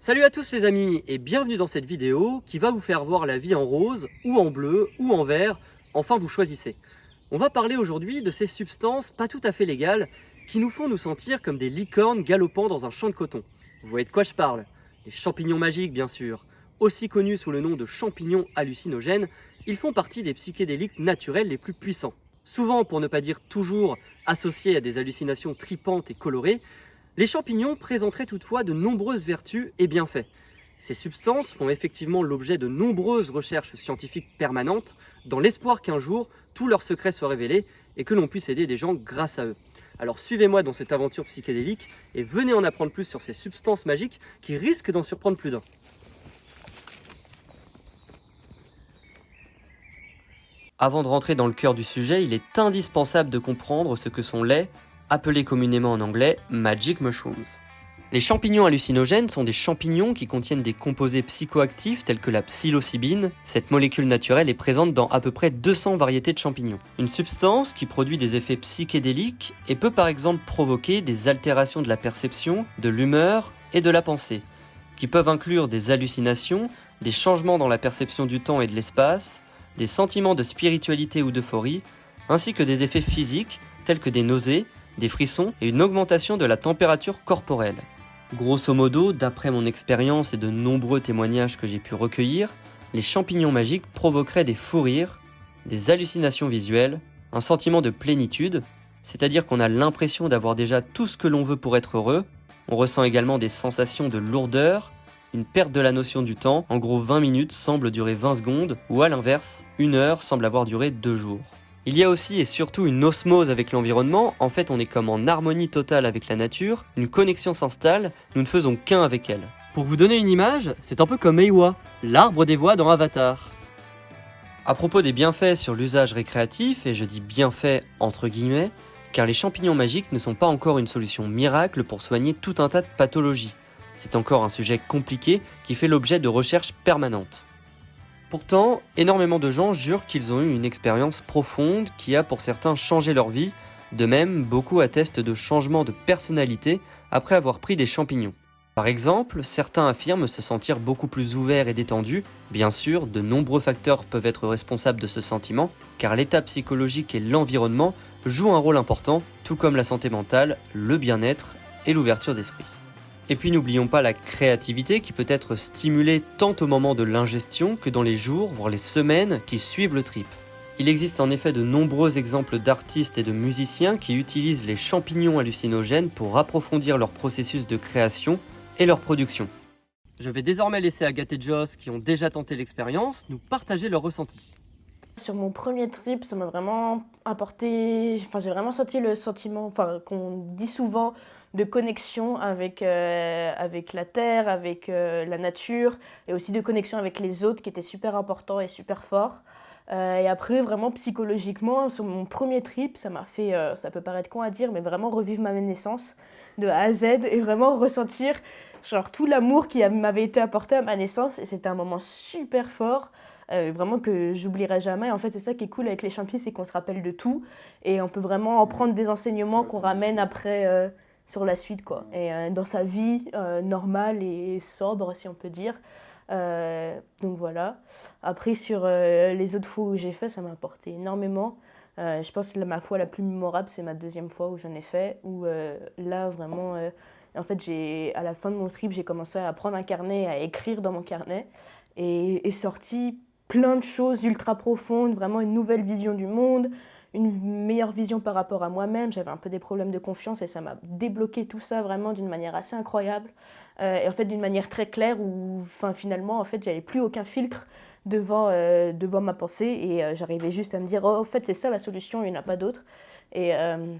Salut à tous les amis et bienvenue dans cette vidéo qui va vous faire voir la vie en rose ou en bleu ou en vert, enfin vous choisissez. On va parler aujourd'hui de ces substances pas tout à fait légales qui nous font nous sentir comme des licornes galopant dans un champ de coton. Vous voyez de quoi je parle? Les champignons magiques bien sûr. Aussi connus sous le nom de champignons hallucinogènes, ils font partie des psychédéliques naturels les plus puissants. Souvent, pour ne pas dire toujours, associés à des hallucinations tripantes et colorées, les champignons présenteraient toutefois de nombreuses vertus et bienfaits. Ces substances font effectivement l'objet de nombreuses recherches scientifiques permanentes, dans l'espoir qu'un jour, tous leurs secrets soient révélés et que l'on puisse aider des gens grâce à eux. Alors suivez-moi dans cette aventure psychédélique et venez en apprendre plus sur ces substances magiques qui risquent d'en surprendre plus d'un. Avant de rentrer dans le cœur du sujet, il est indispensable de comprendre ce que sont les, appelés communément en anglais, magic mushrooms. Les champignons hallucinogènes sont des champignons qui contiennent des composés psychoactifs tels que la psilocybine. Cette molécule naturelle est présente dans à peu près 200 variétés de champignons. Une substance qui produit des effets psychédéliques et peut par exemple provoquer des altérations de la perception, de l'humeur et de la pensée, qui peuvent inclure des hallucinations, des changements dans la perception du temps et de l'espace, des sentiments de spiritualité ou d'euphorie, ainsi que des effets physiques tels que des nausées, des frissons et une augmentation de la température corporelle. Grosso modo, d'après mon expérience et de nombreux témoignages que j'ai pu recueillir, les champignons magiques provoqueraient des fous rires, des hallucinations visuelles, un sentiment de plénitude, c'est-à-dire qu'on a l'impression d'avoir déjà tout ce que l'on veut pour être heureux. On ressent également des sensations de lourdeur, une perte de la notion du temps, en gros 20 minutes semblent durer 20 secondes, ou à l'inverse, 1 heure semble avoir duré 2 jours. Il y a aussi et surtout une osmose avec l'environnement, en fait on est comme en harmonie totale avec la nature, une connexion s'installe, nous ne faisons qu'un avec elle. Pour vous donner une image, c'est un peu comme Eywa, l'arbre des voix dans Avatar. À propos des bienfaits sur l'usage récréatif, et je dis bienfaits entre guillemets, car les champignons magiques ne sont pas encore une solution miracle pour soigner tout un tas de pathologies. C'est encore un sujet compliqué qui fait l'objet de recherches permanentes. Pourtant, énormément de gens jurent qu'ils ont eu une expérience profonde qui a pour certains changé leur vie. De même, beaucoup attestent de changements de personnalité après avoir pris des champignons. Par exemple, certains affirment se sentir beaucoup plus ouverts et détendus. Bien sûr, de nombreux facteurs peuvent être responsables de ce sentiment, car l'état psychologique et l'environnement jouent un rôle important, tout comme la santé mentale, le bien-être et l'ouverture d'esprit. Et puis n'oublions pas la créativité qui peut être stimulée tant au moment de l'ingestion que dans les jours, voire les semaines qui suivent le trip. Il existe en effet de nombreux exemples d'artistes et de musiciens qui utilisent les champignons hallucinogènes pour approfondir leur processus de création et leur production. Je vais désormais laisser Agathe et Joss, qui ont déjà tenté l'expérience, nous partager leurs ressentis. Sur mon premier trip, ça m'a vraiment apporté, j'ai vraiment senti le sentiment, qu'on dit souvent, de connexion avec la terre, avec la nature, et aussi de connexion avec les autres qui était super important et super fort. Et après, vraiment psychologiquement, sur mon premier trip, ça m'a fait, ça peut paraître con à dire, mais vraiment revivre ma naissance de A à Z et vraiment ressentir genre tout l'amour qui m'avait été apporté à ma naissance. Et c'était un moment super fort. Vraiment que j'oublierai jamais. En fait, c'est ça qui est cool avec les champignons, c'est qu'on se rappelle de tout et on peut vraiment en prendre des enseignements qu'on ramène après sur la suite, quoi. Et dans sa vie normale et sobre, si on peut dire. Donc voilà. Après, sur les autres fois où j'ai fait, ça m'a apporté énormément. Je pense que ma fois la plus mémorable, c'est ma deuxième fois où j'en ai fait, où là, vraiment, en fait, à la fin de mon trip, j'ai commencé à prendre un carnet, à écrire dans mon carnet, et sorti plein de choses ultra profondes, vraiment une nouvelle vision du monde, une meilleure vision par rapport à moi-même. J'avais un peu des problèmes de confiance et ça m'a débloqué tout ça vraiment d'une manière assez incroyable. Et en fait, d'une manière très claire où finalement, en fait, j'avais plus aucun filtre devant ma pensée et j'arrivais juste à me dire, oh, en fait, c'est ça la solution, il n'y en a pas d'autre. Et, euh,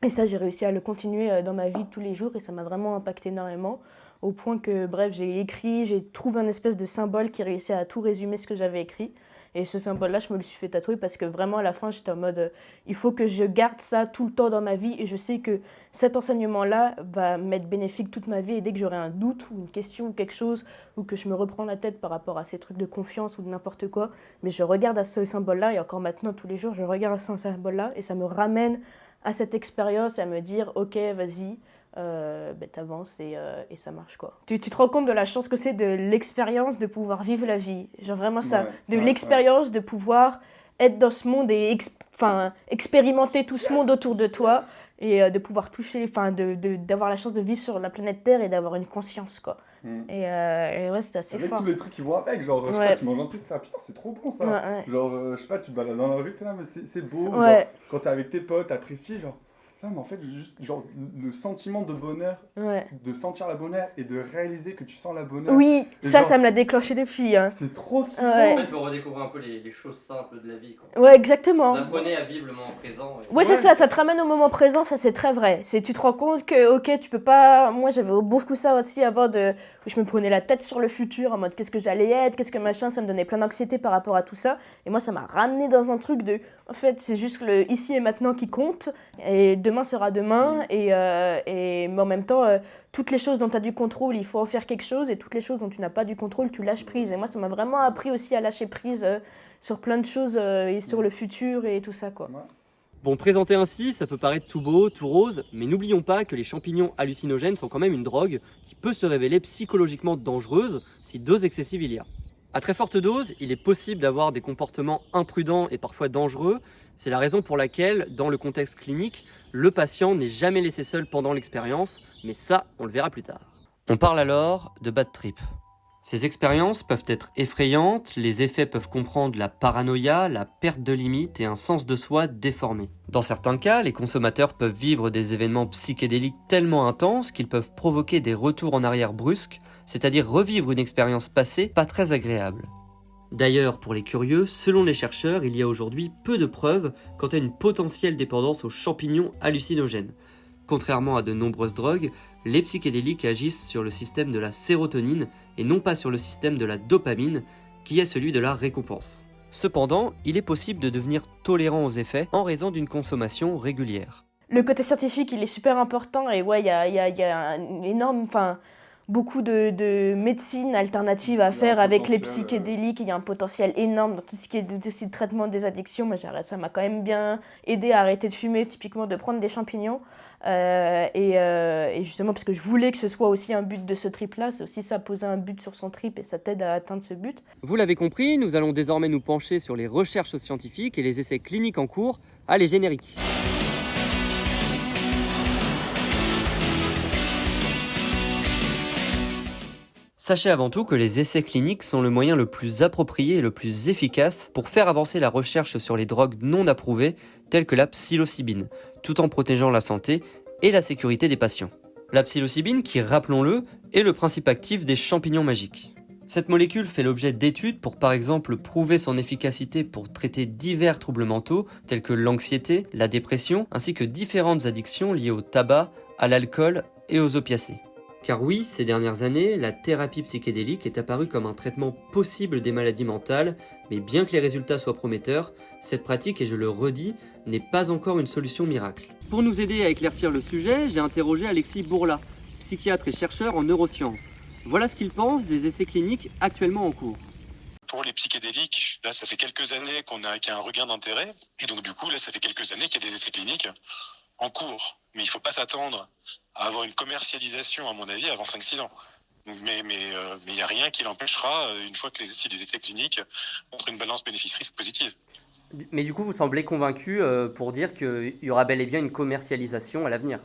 et ça, j'ai réussi à le continuer dans ma vie de tous les jours et ça m'a vraiment impacté énormément. Au point que, bref, j'ai trouvé un espèce de symbole qui réussissait à tout résumer ce que j'avais écrit. Et ce symbole-là, je me le suis fait tatouer parce que vraiment, à la fin, j'étais en mode il faut que je garde ça tout le temps dans ma vie. Et je sais que cet enseignement-là va m'être bénéfique toute ma vie. Et dès que j'aurai un doute ou une question ou quelque chose, ou que je me reprends la tête par rapport à ces trucs de confiance ou de n'importe quoi, mais je regarde à ce symbole-là. Et encore maintenant, tous les jours, je regarde à ce symbole-là. Et ça me ramène à cette expérience et à me dire ok, vas-y. t'avances et ça marche quoi. Tu te rends compte de la chance que c'est de l'expérience de pouvoir vivre la vie. Genre vraiment ça, de l'expérience de pouvoir être dans ce monde et expérimenter tout ce monde autour de toi et de pouvoir toucher, d'avoir la chance de vivre sur la planète Terre et d'avoir une conscience quoi. Et ouais, c'est assez avec fort. tous les trucs qui vont avec, genre, je sais pas, tu manges un truc, tu fais, ah putain, c'est trop bon ça. Ouais. Genre, je sais pas, tu te balades dans la rue, t'es là, mais c'est beau. Ouais. Genre, quand t'es avec tes potes, t'apprécies, genre, putain, mais en fait, juste, genre, le sentiment de bonheur, Ouais. de sentir la bonheur et de réaliser que tu sens la bonheur. Oui, Et ça, genre, ça me l'a déclenché depuis. Hein. c'est trop kiffant. Ouais. En fait, vous redécouvrez un peu les choses simples de la vie. Quoi. Ouais, exactement. Vous apprenez à vivre le moment présent. Ouais, c'est ça te ramène au moment présent, ça c'est très vrai. Tu te rends compte que, ok, tu peux pas. Moi j'avais beaucoup ça aussi avant de. Je me prenais la tête sur le futur en mode qu'est-ce que j'allais être, qu'est-ce que machin, ça me donnait plein d'anxiété par rapport à tout ça. Et moi ça m'a ramené dans un truc de. En fait, c'est juste le ici et maintenant qui compte, et demain sera demain, mais en même temps. Toutes les choses dont tu as du contrôle, il faut en faire quelque chose, et toutes les choses dont tu n'as pas du contrôle, tu lâches prise. Et moi, ça m'a vraiment appris aussi à lâcher prise sur plein de choses et sur le futur et tout ça, quoi. Bon, présenté ainsi, ça peut paraître tout beau, tout rose, mais n'oublions pas que les champignons hallucinogènes sont quand même une drogue qui peut se révéler psychologiquement dangereuse si dose excessive il y a. À très forte dose, il est possible d'avoir des comportements imprudents et parfois dangereux. C'est la raison pour laquelle, dans le contexte clinique, le patient n'est jamais laissé seul pendant l'expérience, mais ça, on le verra plus tard. On parle alors de bad trip. Ces expériences peuvent être effrayantes, les effets peuvent comprendre la paranoïa, la perte de limites et un sens de soi déformé. Dans certains cas, les consommateurs peuvent vivre des événements psychédéliques tellement intenses qu'ils peuvent provoquer des retours en arrière brusques, c'est-à-dire revivre une expérience passée pas très agréable. D'ailleurs, pour les curieux, selon les chercheurs, il y a aujourd'hui peu de preuves quant à une potentielle dépendance aux champignons hallucinogènes. Contrairement à de nombreuses drogues, les psychédéliques agissent sur le système de la sérotonine et non pas sur le système de la dopamine, qui est celui de la récompense. Cependant, il est possible de devenir tolérant aux effets en raison d'une consommation régulière. Le côté scientifique, il est super important et ouais, il y a une énorme... beaucoup de médecine alternative à faire avec les psychédéliques. Il y a un potentiel énorme dans tout ce qui est de traitement des addictions. Moi, ça m'a quand même bien aidé à arrêter de fumer, typiquement de prendre des champignons. Et justement, parce que je voulais que ce soit aussi un but de ce trip-là, c'est aussi ça, poser un but sur son trip et ça t'aide à atteindre ce but. Vous l'avez compris, nous allons désormais nous pencher sur les recherches scientifiques et les essais cliniques en cours. Allez, générique. Sachez avant tout que les essais cliniques sont le moyen le plus approprié et le plus efficace pour faire avancer la recherche sur les drogues non approuvées, telles que la psilocybine, tout en protégeant la santé et la sécurité des patients. La psilocybine, qui, rappelons-le, est le principe actif des champignons magiques. Cette molécule fait l'objet d'études pour par exemple prouver son efficacité pour traiter divers troubles mentaux, tels que l'anxiété, la dépression, ainsi que différentes addictions liées au tabac, à l'alcool et aux opiacés. Car oui, ces dernières années, la thérapie psychédélique est apparue comme un traitement possible des maladies mentales, mais bien que les résultats soient prometteurs, cette pratique, et je le redis, n'est pas encore une solution miracle. Pour nous aider à éclaircir le sujet, j'ai interrogé Alexis Bourla, psychiatre et chercheur en neurosciences. Voilà ce qu'il pense des essais cliniques actuellement en cours. Pour les psychédéliques, là, ça fait quelques années qu'il y a un regain d'intérêt. Et donc, du coup, là, ça fait quelques années qu'il y a des essais cliniques en cours. Mais il ne faut pas s'attendre à avoir une commercialisation, à mon avis, avant 5-6 ans. Mais il n'y a rien qui l'empêchera, une fois que si les essais cliniques montrent une balance bénéfice-risque positive. Mais du coup, vous semblez convaincu pour dire qu'il y aura bel et bien une commercialisation à l'avenir.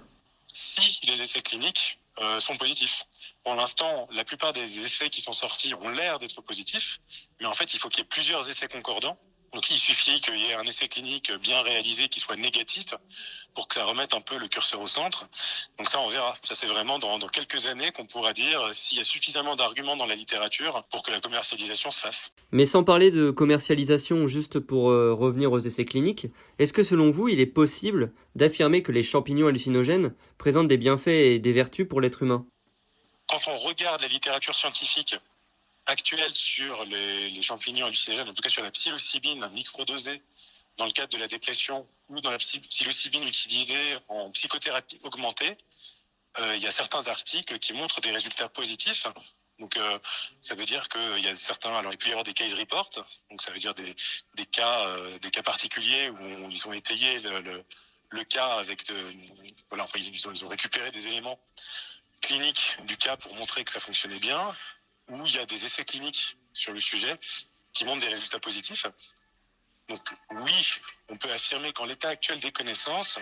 Si les essais cliniques sont positifs. Pour l'instant, la plupart des essais qui sont sortis ont l'air d'être positifs, mais en fait, il faut qu'il y ait plusieurs essais concordants. Donc, il suffit qu'il y ait un essai clinique bien réalisé qui soit négatif pour que ça remette un peu le curseur au centre. Donc ça, on verra. Ça, c'est vraiment dans quelques années qu'on pourra dire s'il y a suffisamment d'arguments dans la littérature pour que la commercialisation se fasse. Mais sans parler de commercialisation, juste pour revenir aux essais cliniques, est-ce que selon vous, il est possible d'affirmer que les champignons hallucinogènes présentent des bienfaits et des vertus pour l'être humain ? Quand on regarde la littérature scientifique actuelle sur les champignons hallucinogènes, en tout cas sur la psilocybine microdosée dans le cadre de la dépression ou dans la psilocybine utilisée en psychothérapie augmentée, il y a certains articles qui montrent des résultats positifs. Donc ça veut dire qu'il y a alors il peut y avoir des case reports, donc ça veut dire des cas particuliers où ils ont étayé le cas avec ils ont récupéré des éléments cliniques du cas pour montrer que ça fonctionnait bien, ou il y a des essais cliniques sur le sujet qui montrent des résultats positifs. Donc oui, on peut affirmer qu'en l'état actuel des connaissances,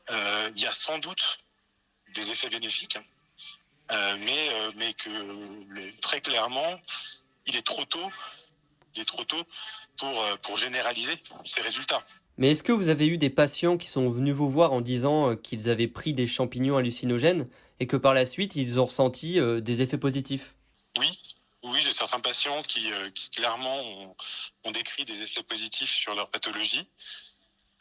il y a sans doute des effets bénéfiques, mais que très clairement, il est trop tôt pour généraliser ces résultats. Mais est-ce que vous avez eu des patients qui sont venus vous voir en disant qu'ils avaient pris des champignons hallucinogènes et que par la suite ils ont ressenti des effets positifs ? Oui, j'ai certains patients qui clairement ont décrit des effets positifs sur leur pathologie.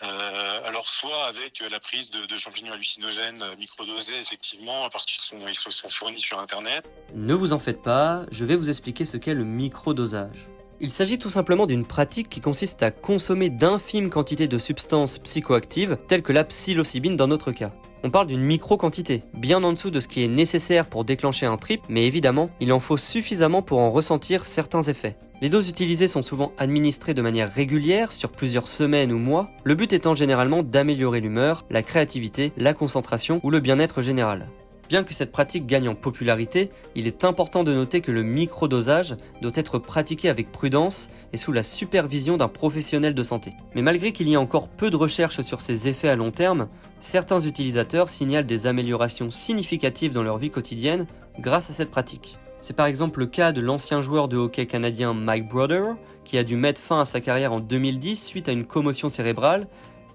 Alors soit avec la prise de champignons hallucinogènes microdosés, effectivement, parce qu'ils se sont fournis sur Internet. Ne vous en faites pas, je vais vous expliquer ce qu'est le microdosage. Il s'agit tout simplement d'une pratique qui consiste à consommer d'infimes quantités de substances psychoactives, telles que la psilocybine dans notre cas. On parle d'une micro-quantité, bien en dessous de ce qui est nécessaire pour déclencher un trip, mais évidemment, il en faut suffisamment pour en ressentir certains effets. Les doses utilisées sont souvent administrées de manière régulière, sur plusieurs semaines ou mois, le but étant généralement d'améliorer l'humeur, la créativité, la concentration ou le bien-être général. Bien que cette pratique gagne en popularité, il est important de noter que le microdosage doit être pratiqué avec prudence et sous la supervision d'un professionnel de santé. Mais malgré qu'il y ait encore peu de recherches sur ses effets à long terme, certains utilisateurs signalent des améliorations significatives dans leur vie quotidienne grâce à cette pratique. C'est par exemple le cas de l'ancien joueur de hockey canadien Mike Broder, qui a dû mettre fin à sa carrière en 2010 suite à une commotion cérébrale.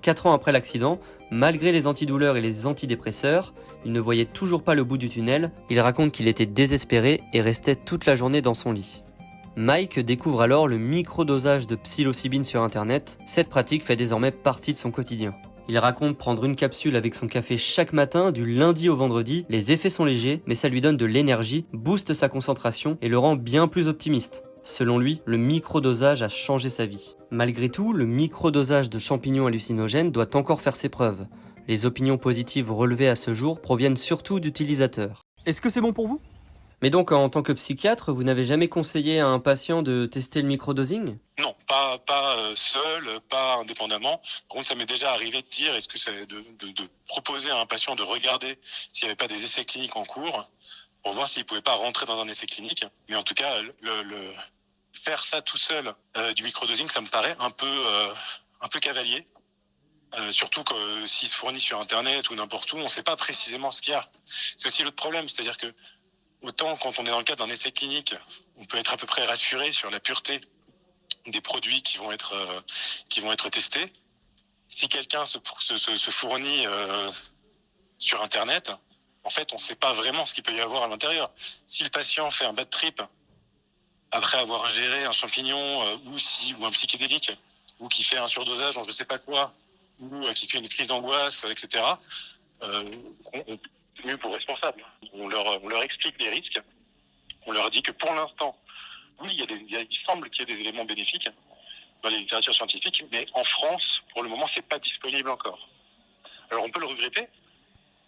4 ans après l'accident, malgré les antidouleurs et les antidépresseurs, il ne voyait toujours pas le bout du tunnel. Il raconte qu'il était désespéré et restait toute la journée dans son lit. Mike découvre alors le microdosage de psilocybine sur internet. Cette pratique fait désormais partie de son quotidien. Il raconte prendre une capsule avec son café chaque matin, du lundi au vendredi. Les effets sont légers, mais ça lui donne de l'énergie, booste sa concentration et le rend bien plus optimiste. Selon lui, le microdosage a changé sa vie. Malgré tout, le microdosage de champignons hallucinogènes doit encore faire ses preuves. Les opinions positives relevées à ce jour proviennent surtout d'utilisateurs. Est-ce que c'est bon pour vous ? Mais donc, en tant que psychiatre, vous n'avez jamais conseillé à un patient de tester le microdosing ? Non, pas seul, pas indépendamment. Par contre, ça m'est déjà arrivé de dire, est-ce que c'est de proposer à un patient de regarder s'il n'y avait pas des essais cliniques en cours, pour voir s'il ne pouvait pas rentrer dans un essai clinique. Mais en tout cas, faire ça tout seul, du microdosing, ça me paraît un peu cavalier. Surtout que s'il se fournit sur Internet ou n'importe où, on ne sait pas précisément ce qu'il y a. C'est aussi l'autre problème, c'est-à-dire que autant quand on est dans le cadre d'un essai clinique, on peut être à peu près rassuré sur la pureté des produits qui vont être testés. Si quelqu'un se fournit sur Internet, en fait, on ne sait pas vraiment ce qu'il peut y avoir à l'intérieur. Si le patient fait un bad trip après avoir ingéré un champignon ou un psychédélique, ou qui fait un surdosage en je ne sais pas quoi, ou qui fait une crise d'angoisse, etc., on est mieux pour responsable. On leur explique les risques. On leur dit que pour l'instant, oui, il semble qu'il y ait des éléments bénéfiques dans les littératures scientifiques, mais en France, pour le moment, c'est pas disponible encore. Alors on peut le regretter.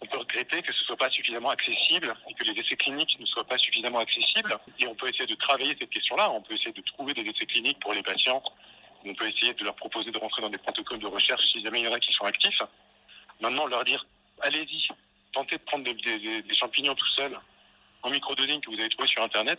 On peut regretter que ce ne soit pas suffisamment accessible et que les essais cliniques ne soient pas suffisamment accessibles. Et on peut essayer de travailler cette question-là. On peut essayer de trouver des essais cliniques pour les patients. On peut essayer de leur proposer de rentrer dans des protocoles de recherche si jamais il y en a qui sont actifs. Maintenant, leur dire, allez-y, tentez de prendre des champignons tout seul en microdosing que vous avez trouvé sur Internet.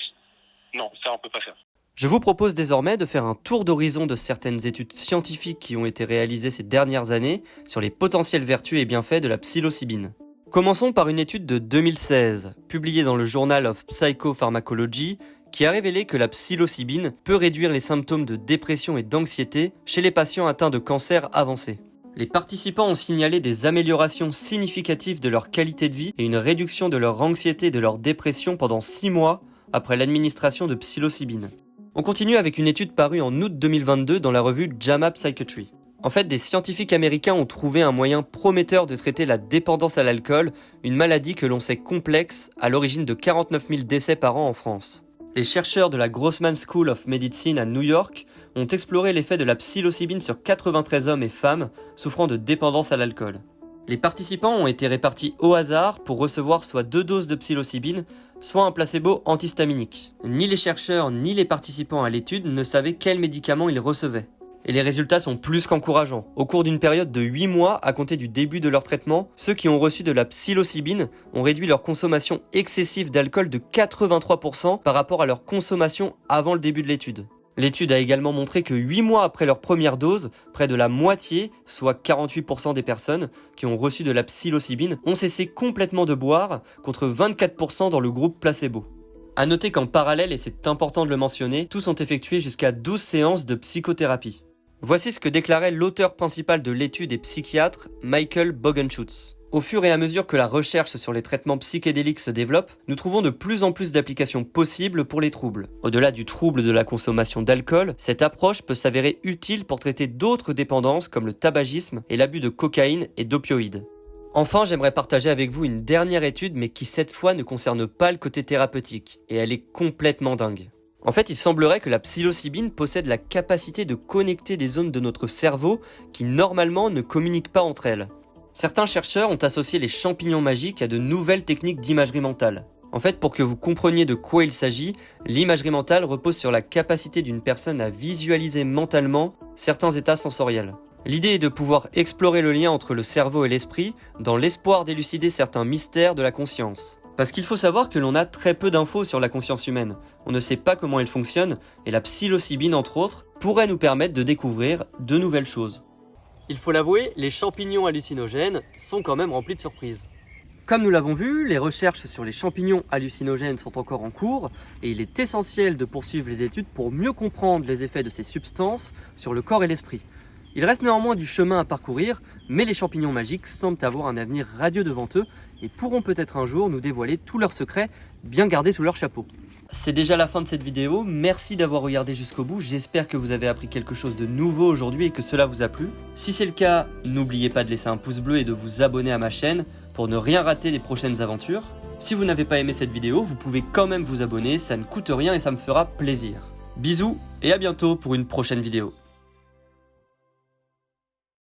Non, ça, on ne peut pas faire. Je vous propose désormais de faire un tour d'horizon de certaines études scientifiques qui ont été réalisées ces dernières années sur les potentielles vertus et bienfaits de la psilocybine. Commençons par une étude de 2016, publiée dans le Journal of Psychopharmacology, qui a révélé que la psilocybine peut réduire les symptômes de dépression et d'anxiété chez les patients atteints de cancer avancé. Les participants ont signalé des améliorations significatives de leur qualité de vie et une réduction de leur anxiété et de leur dépression pendant 6 mois après l'administration de psilocybine. On continue avec une étude parue en août 2022 dans la revue JAMA Psychiatry. En fait, des scientifiques américains ont trouvé un moyen prometteur de traiter la dépendance à l'alcool, une maladie que l'on sait complexe, à l'origine de 49 000 décès par an en France. Les chercheurs de la Grossman School of Medicine à New York ont exploré l'effet de la psilocybine sur 93 hommes et femmes souffrant de dépendance à l'alcool. Les participants ont été répartis au hasard pour recevoir soit 2 doses de psilocybine, soit un placebo antihistaminique. Ni les chercheurs ni les participants à l'étude ne savaient quel médicament ils recevaient. Et les résultats sont plus qu'encourageants. Au cours d'une période de 8 mois à compter du début de leur traitement, ceux qui ont reçu de la psilocybine ont réduit leur consommation excessive d'alcool de 83% par rapport à leur consommation avant le début de l'étude. L'étude a également montré que 8 mois après leur première dose, près de la moitié, soit 48% des personnes qui ont reçu de la psilocybine, ont cessé complètement de boire, contre 24% dans le groupe placebo. A noter qu'en parallèle, et c'est important de le mentionner, tous ont effectué jusqu'à 12 séances de psychothérapie. Voici ce que déclarait l'auteur principal de l'étude et psychiatre, Michael Bogenschutz. Au fur et à mesure que la recherche sur les traitements psychédéliques se développe, nous trouvons de plus en plus d'applications possibles pour les troubles. Au-delà du trouble de la consommation d'alcool, cette approche peut s'avérer utile pour traiter d'autres dépendances comme le tabagisme et l'abus de cocaïne et d'opioïdes. Enfin, j'aimerais partager avec vous une dernière étude, mais qui cette fois ne concerne pas le côté thérapeutique, et elle est complètement dingue. En fait, il semblerait que la psilocybine possède la capacité de connecter des zones de notre cerveau qui normalement ne communiquent pas entre elles. Certains chercheurs ont associé les champignons magiques à de nouvelles techniques d'imagerie mentale. En fait, pour que vous compreniez de quoi il s'agit, l'imagerie mentale repose sur la capacité d'une personne à visualiser mentalement certains états sensoriels. L'idée est de pouvoir explorer le lien entre le cerveau et l'esprit dans l'espoir d'élucider certains mystères de la conscience. Parce qu'il faut savoir que l'on a très peu d'infos sur la conscience humaine. On ne sait pas comment elle fonctionne, et la psilocybine, entre autres, pourrait nous permettre de découvrir de nouvelles choses. Il faut l'avouer, les champignons hallucinogènes sont quand même remplis de surprises. Comme nous l'avons vu, les recherches sur les champignons hallucinogènes sont encore en cours et il est essentiel de poursuivre les études pour mieux comprendre les effets de ces substances sur le corps et l'esprit. Il reste néanmoins du chemin à parcourir, mais les champignons magiques semblent avoir un avenir radieux devant eux et pourront peut-être un jour nous dévoiler tous leurs secrets bien gardés sous leur chapeau. C'est déjà la fin de cette vidéo, merci d'avoir regardé jusqu'au bout, j'espère que vous avez appris quelque chose de nouveau aujourd'hui et que cela vous a plu. Si c'est le cas, n'oubliez pas de laisser un pouce bleu et de vous abonner à ma chaîne pour ne rien rater des prochaines aventures. Si vous n'avez pas aimé cette vidéo, vous pouvez quand même vous abonner, ça ne coûte rien et ça me fera plaisir. Bisous et à bientôt pour une prochaine vidéo.